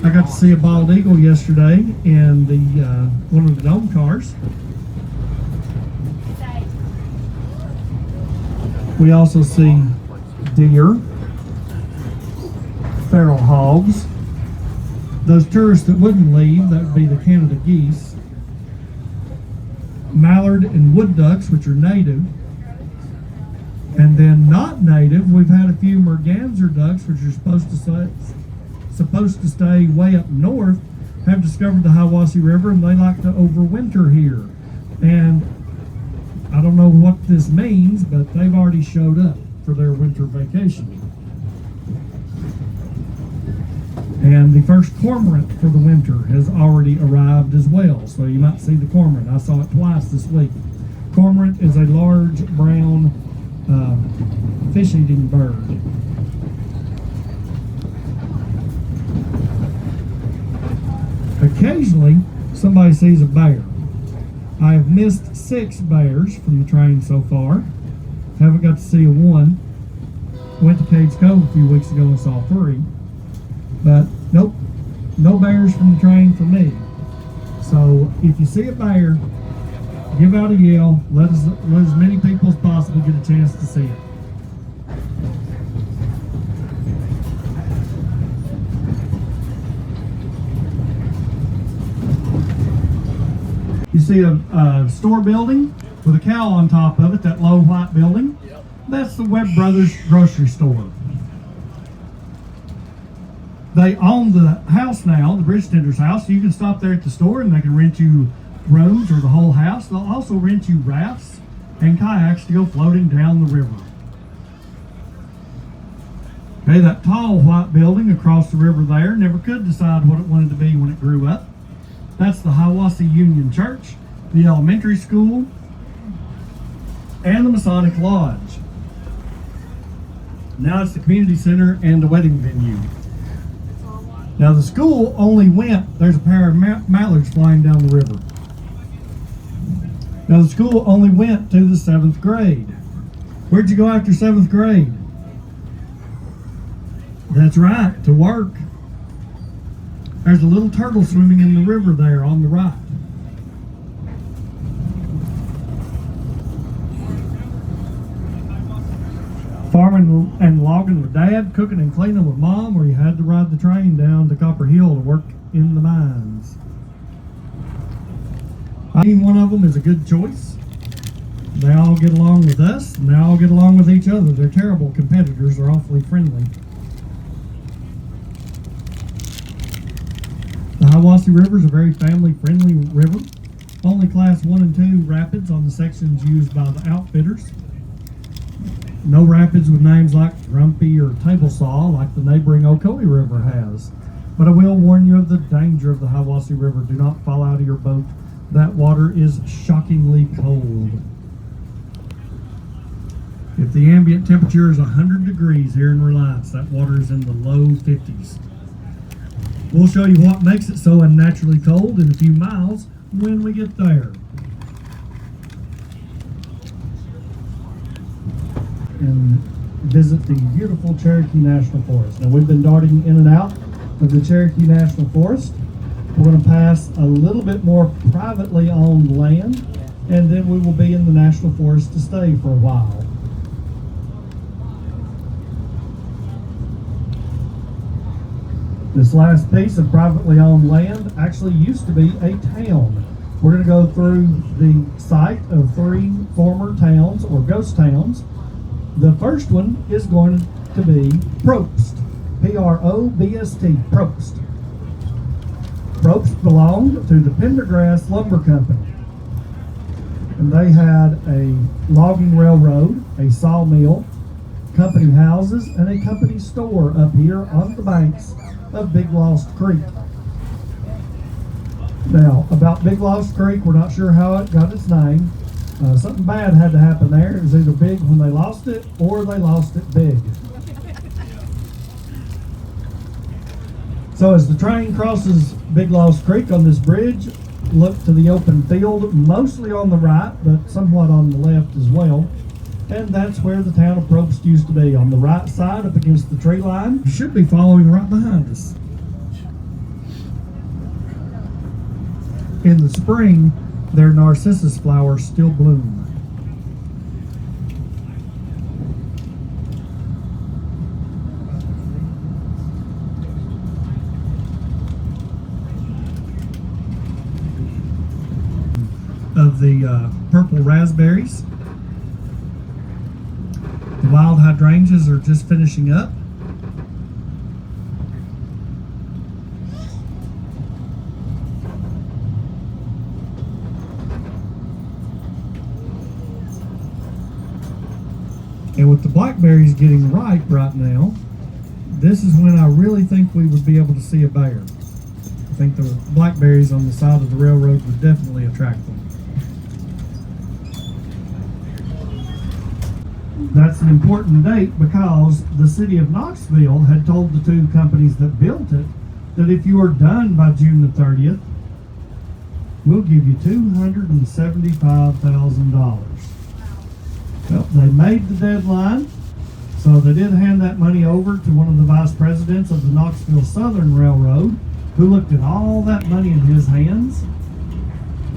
I got to see a bald eagle yesterday in the one of the dome cars. We also see deer, feral hogs. Those tourists that wouldn't leave, that would be the Canada geese. Mallard and wood ducks, which are native. And then not native, we've had a few merganser ducks, which are supposed to stay way up north, have discovered the Hiwassee River, and they like to overwinter here. And I don't know what this means, but they've already showed up for their winter vacation. And the first cormorant for the winter has already arrived as well, so you might see the cormorant. I saw it twice this week. Cormorant is a large brown fish-eating bird. Occasionally, somebody sees a bear. I have missed 6 bears from the train so far. Haven't got to see one. Went to Cades Cove a few weeks ago and saw 3. But nope, no bears from the train for me. So if you see a bear, give out a yell. Let as many people as possible get a chance to see it. You see a store building with a cow on top of it, that low white building. Yep. That's the Webb Brothers grocery store. They own the house now, the bridge tender's house. So you can stop there at the store and they can rent you rooms or the whole house. They'll also rent you rafts and kayaks to go floating down the river. Okay, that tall white building across the river there, never could decide what it wanted to be when it grew up. That's the Hiwassee Union Church, the elementary school, and the Masonic Lodge. Now it's the community center and the wedding venue. Now the school only went, there's a pair of mallards flying down the river. Now the school only went to the 7th grade. Where'd you go after 7th grade? That's right, to work. There's a little turtle swimming in the river there on the right. Farming and logging with Dad, cooking and cleaning with Mom, or you had to ride the train down to Copperhill to work in the mines. I think one of them is a good choice. They all get along with us, and they all get along with each other. They're terrible competitors, they're awfully friendly. The Hiwassee River is a very family-friendly river. Only class 1 and 2 rapids on the sections used by the outfitters. No rapids with names like Grumpy or Table Saw like the neighboring Ocoee River has. But I will warn you of the danger of the Hiwassee River. Do not fall out of your boat. That water is shockingly cold. If the ambient temperature is 100 degrees here in Reliance, that water is in the low 50s. We'll show you what makes it so unnaturally cold in a few miles when we get there. And visit the beautiful Cherokee National Forest. Now we've been darting in and out of the Cherokee National Forest. We're going to pass a little bit more privately owned land, and then we will be in the National Forest to stay for a while. This last piece of privately owned land actually used to be a town. We're going to go through the site of 3 former towns, or ghost towns. The first one is going to be Probst, P-R-O-B-S-T, Probst. Probst belonged to the Pendergrass Lumber Company. And they had a logging railroad, a sawmill, company houses, and a company store up here on the banks of Big Lost Creek. Now, about Big Lost Creek, we're not sure how it got its name. Something bad had to happen there. It was either big when they lost it, or they lost it big. So as the train crosses Big Lost Creek on this bridge, look to the open field, mostly on the right, but somewhat on the left as well. And that's where the town of Probst used to be, on the right side up against the tree line. You should be following right behind us. In the spring, their narcissus flowers still bloom. Of the purple raspberries. The wild hydrangeas are just finishing up. And with the blackberries getting ripe right now, this is when I really think we would be able to see a bear. I think the blackberries on the side of the railroad would definitely attract them. That's an important date because the city of Knoxville had told the two companies that built it that if you are done by June the 30th, we'll give you $275,000. Well, they made the deadline, so they did hand that money over to one of the vice presidents of the Knoxville Southern Railroad, who looked at all that money in his hands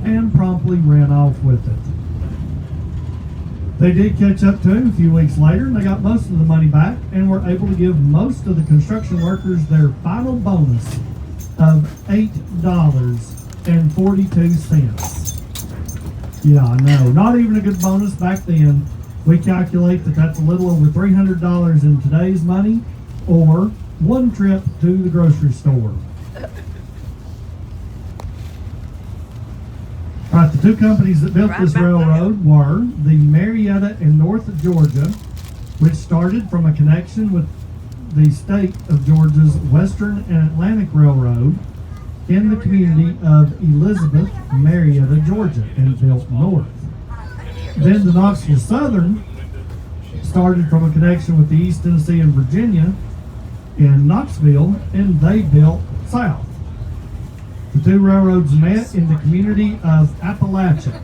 and promptly ran off with it. They did catch up to him a few weeks later, and they got most of the money back and were able to give most of the construction workers their final bonus of $8.42. Yeah, I know. Not even a good bonus back then. We calculate that that's a little over $300 in today's money, or one trip to the grocery store. Right, the two companies that built this railroad were the Marietta and North of Georgia, which started from a connection with the state of Georgia's Western and Atlantic Railroad in the community of Elizabeth, Marietta, Georgia, and built north. Then the Knoxville Southern started from a connection with the East Tennessee and Virginia in Knoxville, and they built south. The two railroads met in the community of Appalachia.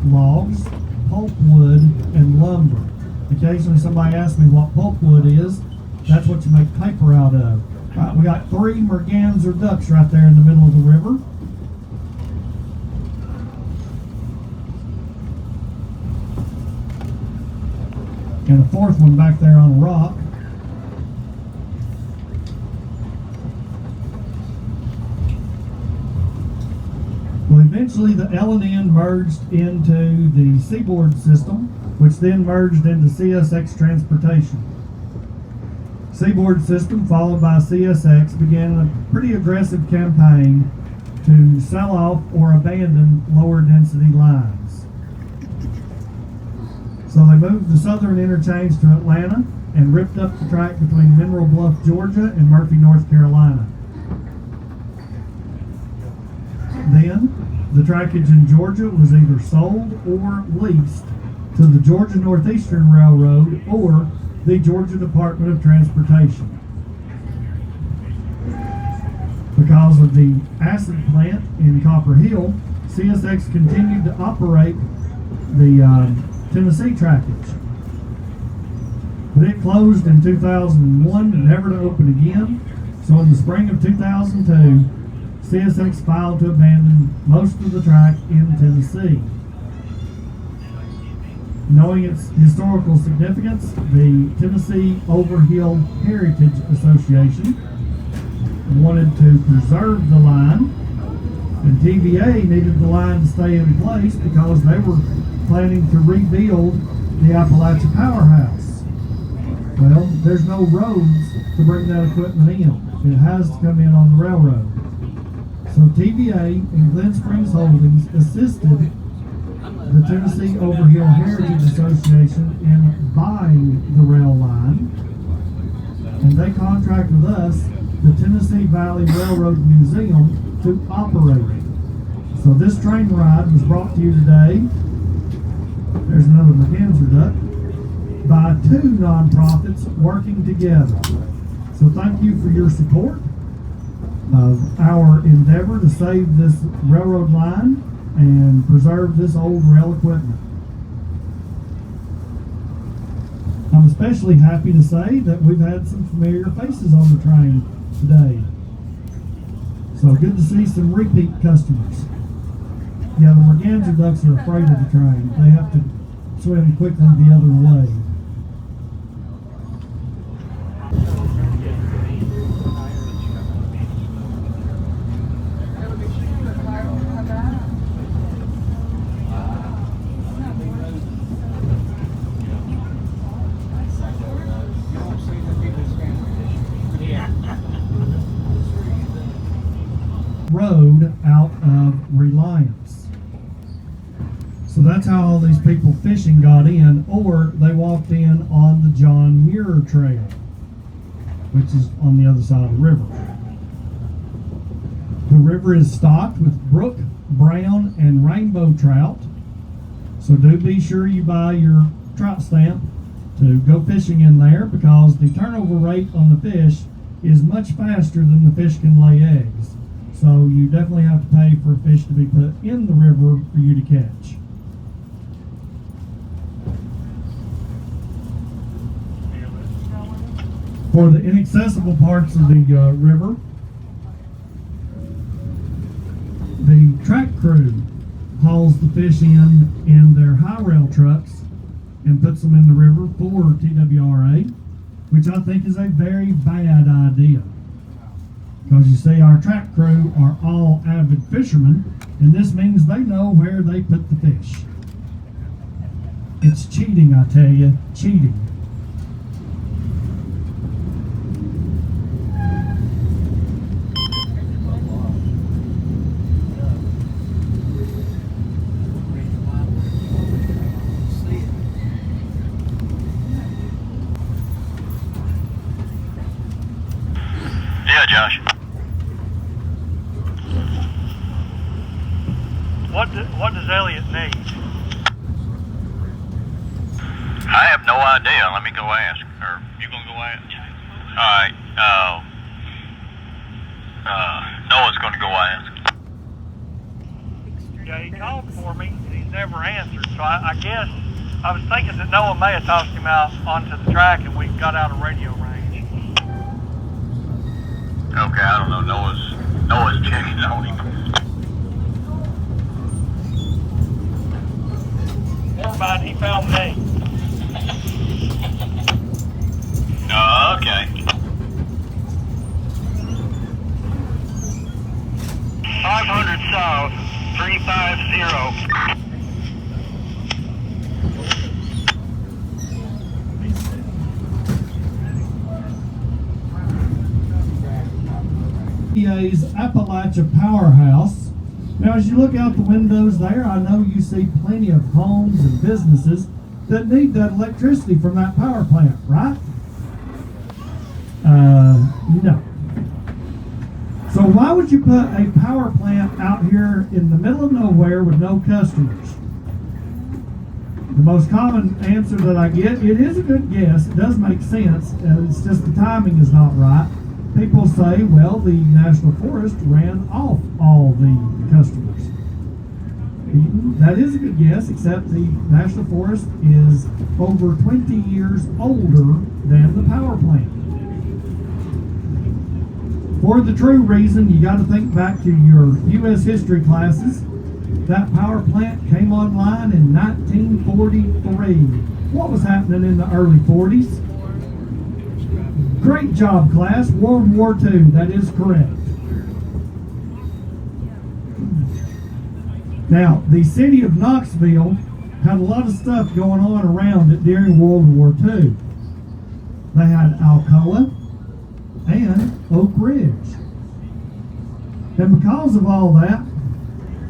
Logs, pulpwood, and lumber. Occasionally somebody asks me what pulpwood is. That's what you make paper out of. Right, we got 3 merganser ducks right there in the middle of the river. And a 4th one back there on a rock. Well, eventually the L&N merged into the Seaboard system, which then merged into CSX Transportation. Seaboard system, followed by CSX, began a pretty aggressive campaign to sell off or abandon lower density lines. So they moved the southern interchange to Atlanta and ripped up the track between Mineral Bluff, Georgia and Murphy, North Carolina. Then the trackage in Georgia was either sold or leased to the Georgia Northeastern Railroad or the Georgia Department of Transportation. Because of the acid plant in Copperhill, CSX continued to operate the Tennessee trackage. But it closed in 2001, never to open again. So in the spring of 2002, CSX filed to abandon most of the track in Tennessee. Knowing its historical significance, the Tennessee Overhill Heritage Association wanted to preserve the line, and TVA needed the line to stay in place because they were planning to rebuild the Appalachia Powerhouse. Well, there's no roads to bring that equipment in. It has to come in on the railroad. So TVA and Glen Springs Holdings assisted the Tennessee Overhill Heritage Association in buying the rail line, and they contract with us, the Tennessee Valley Railroad Museum, to operate it. So this train ride was brought to you today, there's another McCaysville duck, by 2 nonprofits working together. So thank you for your support of our endeavor to save this railroad line and preserve this old rail equipment. I'm I'm especially happy to say that we've had some familiar faces on the train today. So good to see some repeat customers. Yeah, the merganser ducks are afraid of the train. They have to swim quickly the other way. Road out of Reliance. So that's how all these people fishing got in, or they walked in on the John Muir Trail, which is on the other side of the river. The river is stocked with brook, brown, and rainbow trout. So do be sure you buy your trout stamp to go fishing in there, because the turnover rate on the fish is much faster than the fish can lay eggs. So you definitely have to pay for a fish to be put in the river for you to catch. For the inaccessible parts of the river, the track crew hauls the fish in their high rail trucks and puts them in the river for TWRA, which I think is a very bad idea. Because you see, our track crew are all avid fishermen, and this means they know where they put the fish. It's cheating, I tell you, cheating. Yeah, Josh. What does Elliot need? I have no idea. Let me go ask. Or you gonna go ask? All right. Noah's gonna go ask. Yeah, he called for me and he's never answered. So I guess I was thinking that Noah may have tossed him out onto the track and we got out of radio range. Okay, I don't know. Noah's checking on him. Never mind, he found me. Okay. 500 south, 350. PA's Appalachia Powerhouse. Now, as you look out the windows there, I know you see plenty of homes and businesses that need that electricity from that power plant, right? No. So why would you put a power plant out here in the middle of nowhere with no customers? The most common answer that I get, it is a good guess, it does make sense, it's just the timing is not right. People say, well, the National Forest ran off all the customers. That is a good guess, except the National Forest is over 20 years older than the power plant. For the true reason, you got to think back to your U.S. history classes. That power plant came online in 1943. What was happening in the early 40s? Great job, class. World War II, that is correct. Now, the city of Knoxville had a lot of stuff going on around it during World War II. They had Alcoa and Oak Ridge. And because of all that,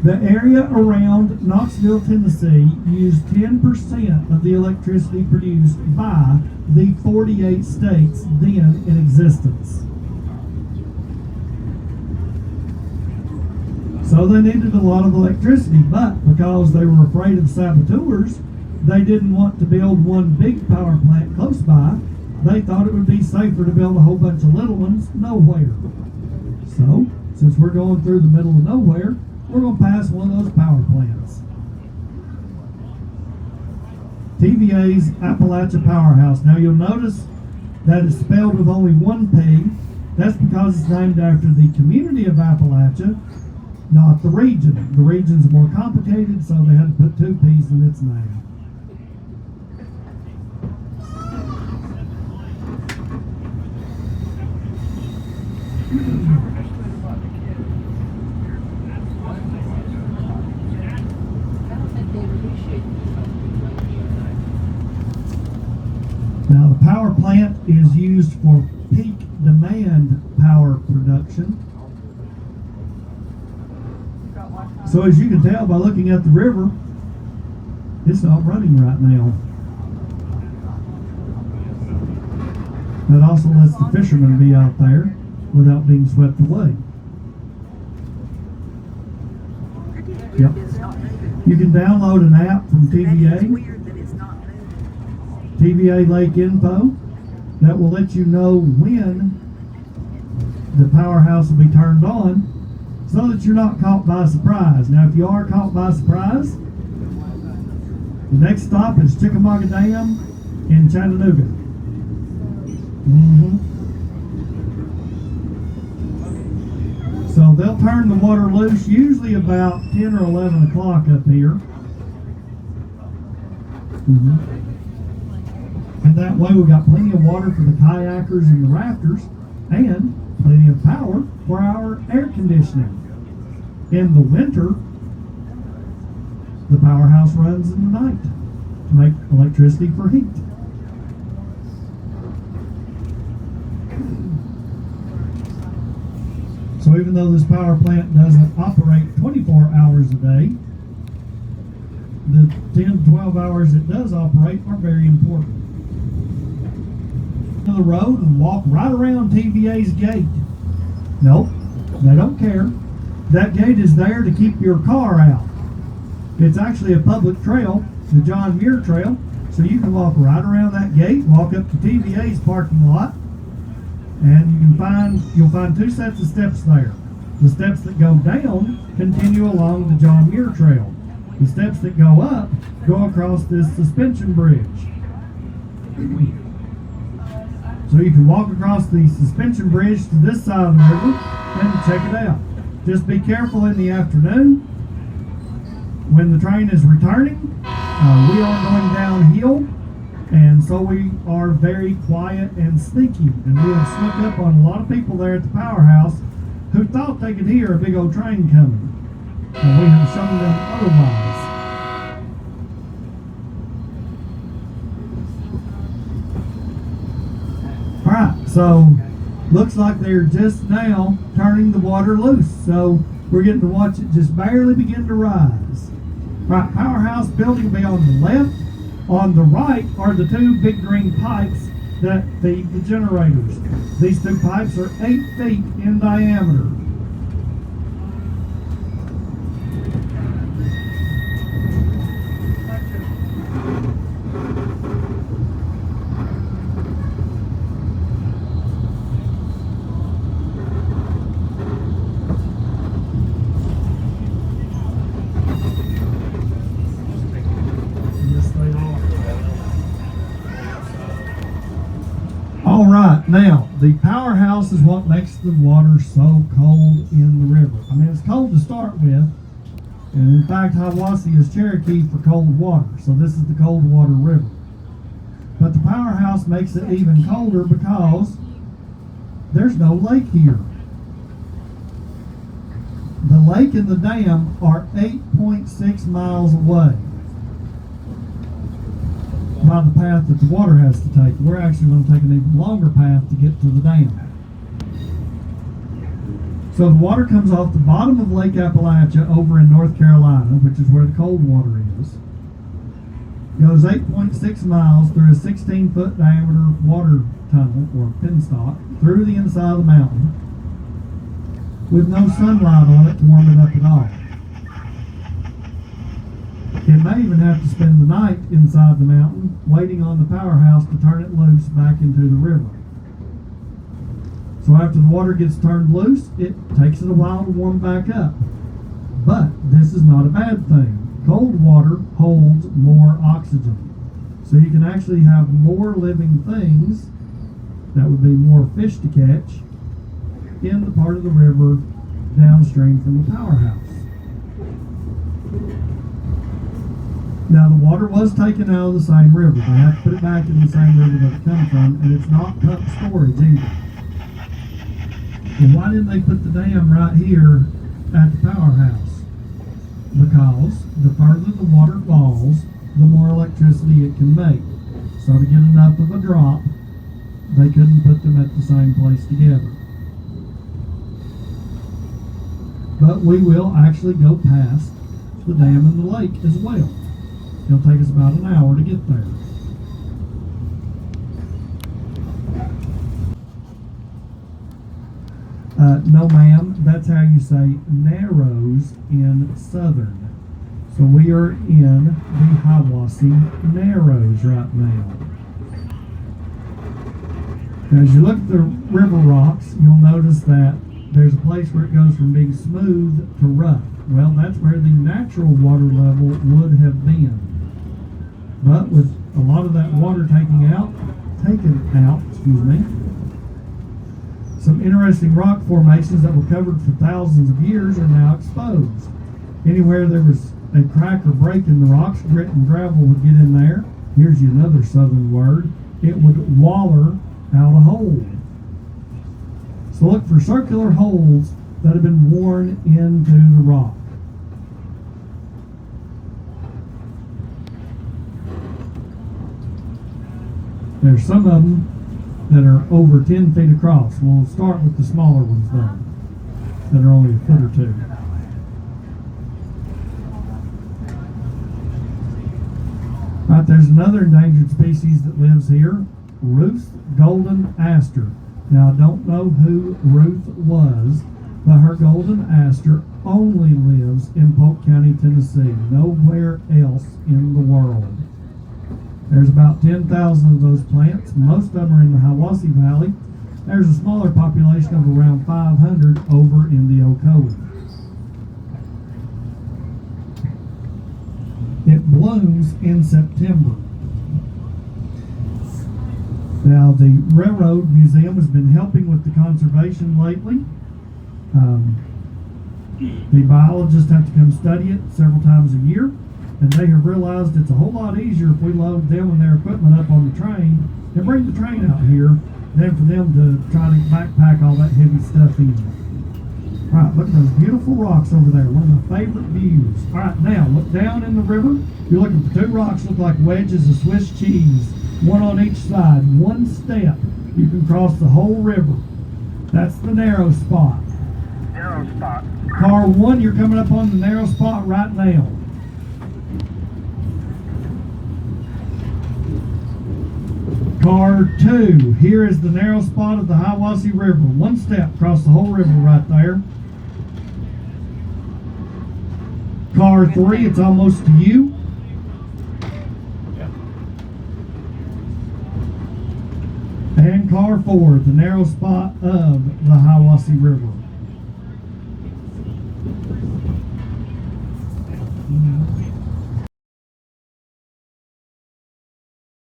the area around Knoxville, Tennessee used 10% of the electricity produced by the 48 states then in existence. So they needed a lot of electricity, but because they were afraid of saboteurs, they didn't want to build one big power plant close by. They thought it would be safer to build a whole bunch of little ones nowhere. So, since we're going through the middle of nowhere, we're going to pass one of those power plants. TVA's Appalachia Powerhouse. Now you'll notice that it's spelled with only one P. That's because it's named after the community of Appalachia, not the region. The region's more complicated, so they had to put two P's in its name. Now the power plant is used for peak demand power production. So as you can tell by looking at the river, it's not running right now. That also lets the fishermen be out there without being swept away. Yep. You can download an app from TVA. TVA Lake Info that will let you know when the powerhouse will be turned on so that you're not caught by surprise. Now if you are caught by surprise, the next stop is Chickamauga Dam in Chattanooga. So they'll turn the water loose usually about 10 or 11 o'clock up here. And that way we've got plenty of water for the kayakers and the rafters, and plenty of power for our air conditioning. In the winter, the powerhouse runs in the night to make electricity for heat. So even though this power plant doesn't operate 24 hours a day, the 10 to 12 hours it does operate are very important. To the road and walk right around TVA's gate. Nope, they don't care. That gate is there to keep your car out. It's actually a public trail, the John Muir Trail, so you can walk right around that gate, walk up to TVA's parking lot, and you'll find two sets of steps there. The steps that go down continue along the John Muir Trail. The steps that go up go across this suspension bridge. So you can walk across the suspension bridge to this side of the river and check it out. Just be careful in the afternoon. When the train is returning, we are going downhill, and so we are very quiet and sneaky. And we have snuck up on a lot of people there at the powerhouse who thought they could hear a big old train coming. And we have shown them otherwise. Alright, so looks like they're just now turning the water loose. So we're getting to watch it just barely begin to rise. Right, powerhouse building will be on the left. On the right are the two big green pipes that feed the generators. These two pipes are 8 feet in diameter. Alright, now, the powerhouse is what makes the water so cold in the river. I mean, it's cold to start with, and in fact, Hiwassee is Cherokee for cold water, so this is the cold water river. But the powerhouse makes it even colder because there's no lake here. The lake and the dam are 8.6 miles away by the path that the water has to take. We're actually going to take an even longer path to get to the dam. So the water comes off the bottom of Lake Appalachia over in North Carolina, which is where the cold water is. Goes 8.6 miles through a 16-foot diameter water tunnel, or penstock, through the inside of the mountain, with no sunlight on it to warm it up at all. It may even have to spend the night inside the mountain, waiting on the powerhouse to turn it loose back into the river. So after the water gets turned loose, it takes it a while to warm back up. But this is not a bad thing. Cold water holds more oxygen. So you can actually have more living things, that would be more fish to catch, in the part of the river downstream from the powerhouse. Now the water was taken out of the same river. They have to put it back in the same river that it comes from, and it's not pump storage either. Well, why didn't they put the dam right here at the powerhouse? Because the further the water falls, the more electricity it can make. So to get enough of a drop, they couldn't put them at the same place together. But we will actually go past the dam and the lake as well. It'll take us about an hour to get there. No ma'am, that's how you say narrows in southern. So we are in the Hiwassee Narrows right now. Now, as you look at the river rocks, you'll notice that there's a place where it goes from being smooth to rough. Well, that's where the natural water level would have been. But with a lot of that water taken out, some interesting rock formations that were covered for thousands of years are now exposed. Anywhere there was a crack or break in the rocks, grit and gravel would get in there. Here's you another southern word. It would waller out a hole. So look for circular holes that have been worn into the rock. There's some of them that are over 10 feet across. We'll start with the smaller ones though, that are only a foot or two. Right, there's another endangered species that lives here, Ruth's golden aster. Now, I don't know who Ruth was, but her golden aster only lives in Polk County, Tennessee, nowhere else in the world. There's about 10,000 of those plants. Most of them are in the Hiwassee Valley. There's a smaller population of around 500 over in the Ocoee. It blooms in September. Now, the Railroad Museum has been helping with the conservation lately. The biologists have to come study it several times a year, and they have realized it's a whole lot easier if we load them and their equipment up on the train and bring the train out here than for them to try to backpack all that heavy stuff in. All right, look at those beautiful rocks over there, one of my favorite views. All right, now look down in the river. You're looking for two rocks look like wedges of Swiss cheese, one on each side. One step, you can cross the whole river. That's the narrow spot. Narrow spot. Car 1, you're coming up on the narrow spot right now. Car 2, here is the narrow spot of the Hiwassee River. One step across the whole river right there. Car 3, it's almost to you. And car 4, the narrow spot of the Hiwassee River.